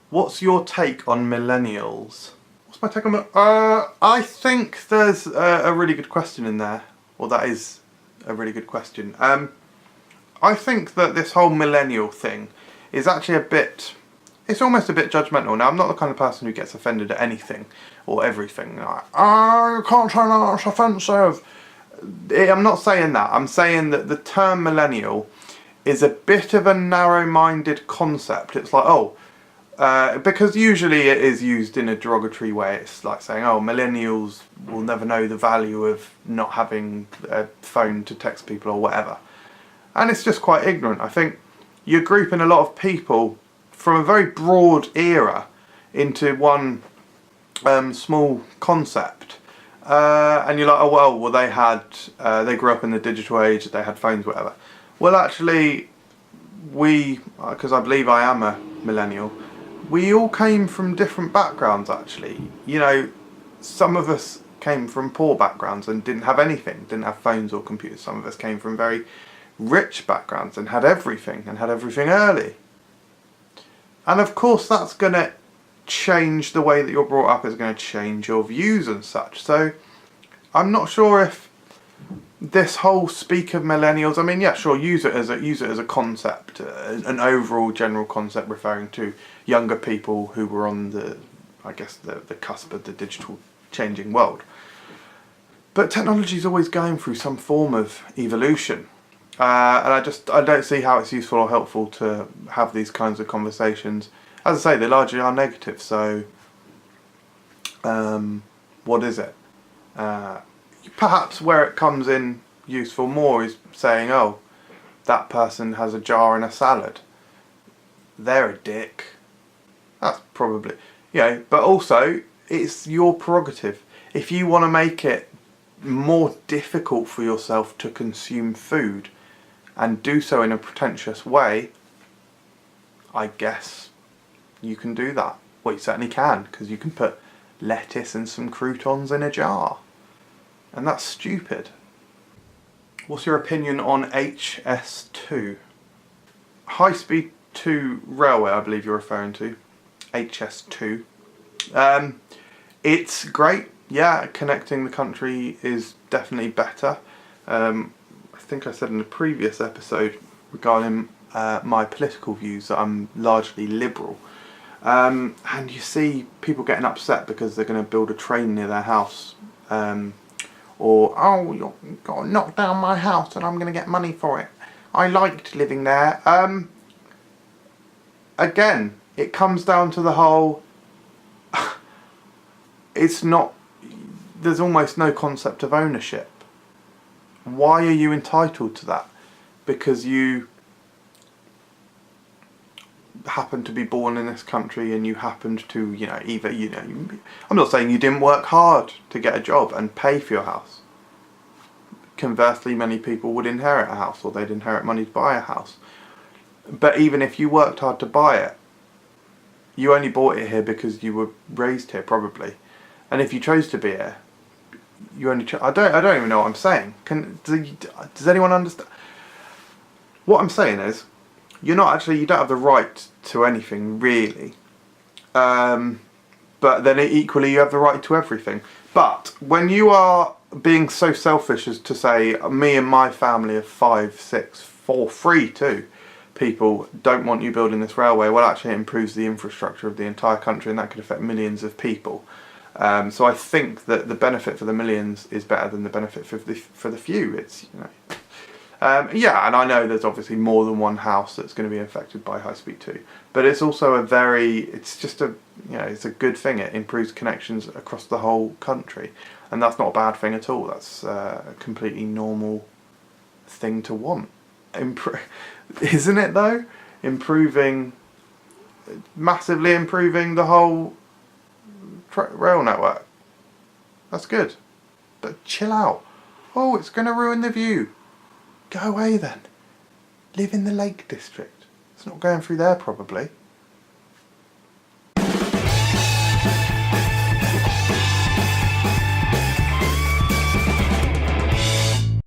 What's your take on millennials? What's my take on I think there's a really good question in there. Well, that is a really good question. I think that this whole millennial thing is actually it's almost a bit judgmental. Now, I'm not the kind of person who gets offended at anything or everything. Like, oh, you can't say that, it's offensive. I'm not saying that. I'm saying that the term millennial is a bit of a narrow-minded concept. It's like, because usually it is used in a derogatory way. It's like saying, oh, millennials will never know the value of not having a phone to text people or whatever. And it's just quite ignorant. I think you're grouping a lot of people from a very broad era into one small concept. And you're like, oh well, they grew up in the digital age, they had phones, whatever. Well, actually, because I believe I am a millennial, we all came from different backgrounds, actually. You know, some of us came from poor backgrounds and didn't have anything, didn't have phones or computers. Some of us came from very rich backgrounds and had everything early. And of course, that's going to change the way that you're brought up, it's going to change your views and such. So I'm not sure if this whole speak of millennials, I mean, yeah, sure, use it as a concept, an overall general concept referring to younger people who were on the cusp of the digital changing world. But technology is always going through some form of evolution. And I don't see how it's useful or helpful to have these kinds of conversations. As I say, they largely are negative, so what is it? Perhaps where it comes in useful more is saying, oh, that person has a jar and a salad. They're a dick. That's probably, but also it's your prerogative. If you want to make it more difficult for yourself to consume food and do so in a pretentious way, I guess you can do that. Well, you certainly can, because you can put lettuce and some croutons in a jar. And that's stupid. What's your opinion on HS2? High Speed 2 Railway, I believe you're referring to. HS2. It's great. Yeah, connecting the country is definitely better. I think I said in a previous episode regarding my political views that I'm largely liberal. And you see people getting upset because they're going to build a train near their house. Or, oh, you've got to knock down my house and I'm going to get money for it. I liked living there. Again, it comes down to the whole... there's almost no concept of ownership. Why are you entitled to that? Because you happen to be born in this country and you happened to, I'm not saying you didn't work hard to get a job and pay for your house. Conversely, many people would inherit a house, or they'd inherit money to buy a house. But even if you worked hard to buy it, you only bought it here because you were raised here, probably. And if you chose to be here, you only I don't even know what I'm saying. Does anyone understand? What I'm saying is, you don't have the right to anything, really. But then equally you have the right to everything. But when you are being so selfish as to say, me and my family of 5, 6, 4, 3 too, people don't want you building this railway, well, actually it improves the infrastructure of the entire country and that could affect millions of people. So I think that the benefit for the millions is better than the benefit for the few. It's, yeah, and I know there's obviously more than one house that's going to be affected by High Speed 2, but it's also it's a good thing. It improves connections across the whole country, and that's not a bad thing at all. That's a completely normal thing to want. Isn't it though? Massively improving the whole rail network. That's good. But chill out. Oh, it's going to ruin the view. Go away then. Live in the Lake District. It's not going through there probably.